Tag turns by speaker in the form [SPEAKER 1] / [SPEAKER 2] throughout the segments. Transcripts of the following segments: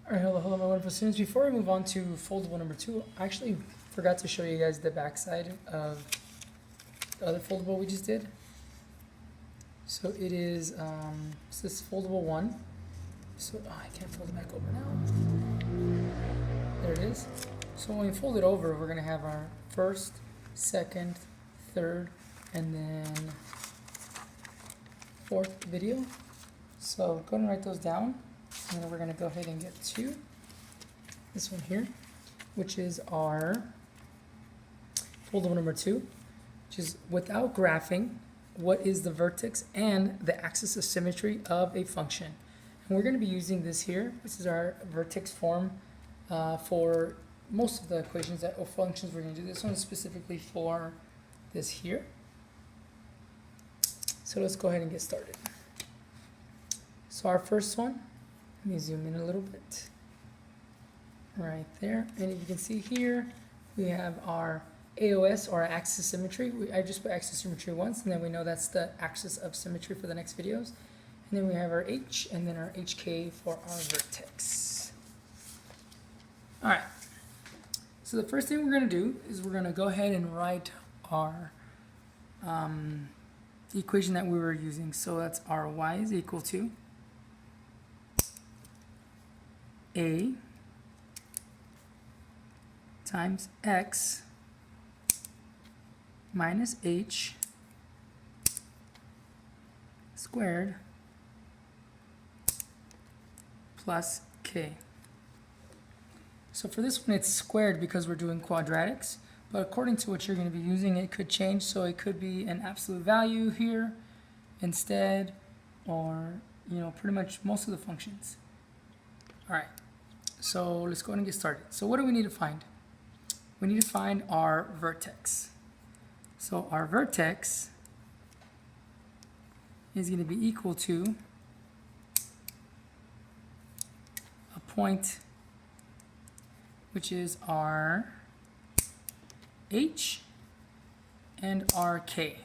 [SPEAKER 1] Alright, hello my wonderful students. Before we move on to foldable number 2, I actually forgot to show you guys the back side of the other foldable we just did. So it is it's this foldable 1. So I can't fold it back over now. There it is. So when we fold it over, we're going to have our first, second, third, and then fourth video. So go ahead and write those down. And then we're going to go ahead and get to this one here, which is our foldable number 2, which is without graphing, what is the vertex and the axis of symmetry of a function. And we're going to be using this here. This is our vertex form for most of the equations or functions we're going to do. This one is specifically for this here. So let's go ahead and get started. So our first one, let me zoom in a little bit. Right there. And if you can see here, we have our AOS, or our axis of symmetry. I just put axis of symmetry once, and then we know that's the axis of symmetry for the next videos. And then we have our H, and then our HK for our vertex. All right. So the first thing we're going to do is we're going to go ahead and write our the equation that we were using. So that's our y is equal to A times X minus H squared plus K. So for this one it's squared because we're doing quadratics, but according to what you're going to be using, it could change. So it could be an absolute value here instead, or pretty much most of the functions. All right. So let's go ahead and get started. So what do we need to find? We need to find our vertex. So our vertex is going to be equal to a point which is our H and our K,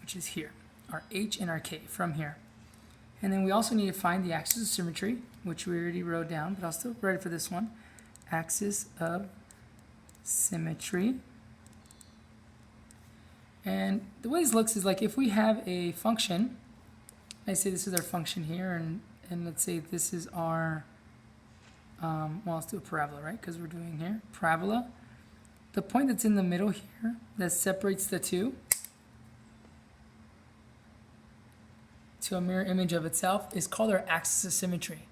[SPEAKER 1] which is here. Our H and our K from here. And then we also need to find the axis of symmetry, which we already wrote down, but I'll still write it for this one. Axis of symmetry. And the way this looks is like if we have a function, let's say this is our function here, and let's say this is our, well, let's do a parabola, right? Because we're doing here, parabola. The point that's in the middle here that separates the two to a mirror image of itself is called our axis of symmetry.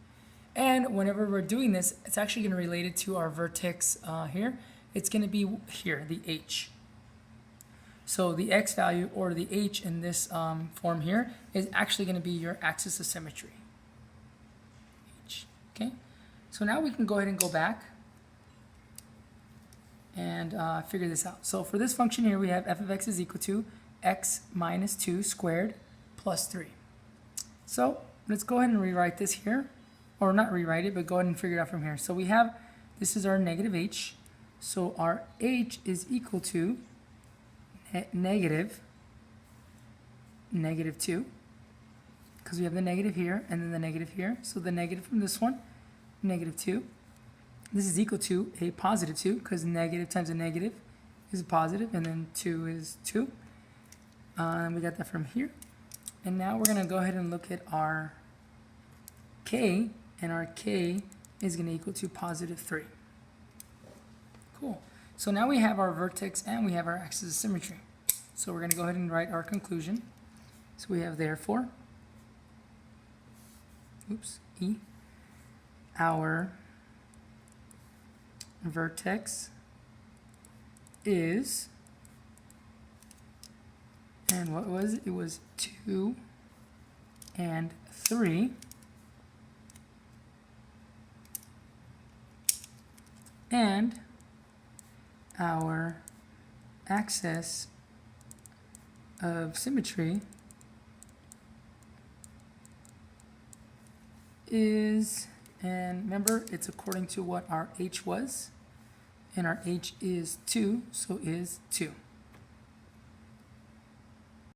[SPEAKER 1] And whenever we're doing this, it's actually going to relate it to our vertex here. It's going to be here, the H. So the X value, or the H in this form here, is actually going to be your axis of symmetry. H. Okay? So now we can go ahead and go back and figure this out. So for this function here, we have f of x is equal to x minus 2 squared plus 3. So let's go ahead and rewrite this here, or not rewrite it, but go ahead and figure it out from here. So we have, this is our negative h, so our h is equal to negative 2, because we have the negative here and then the negative here. So the negative from this one, negative 2. This is equal to a positive 2, because negative times a negative is a positive, and then 2 is 2. And we got that from here. And now we're going to go ahead and look at our K, and our K is going to equal to positive 3. Cool. So now we have our vertex and we have our axis of symmetry. So we're going to go ahead and write our conclusion. So we have therefore, our vertex is, and what was it? It was 2 and 3. And our axis of symmetry is, and remember, it's according to what our H was, and our H is 2, so is 2.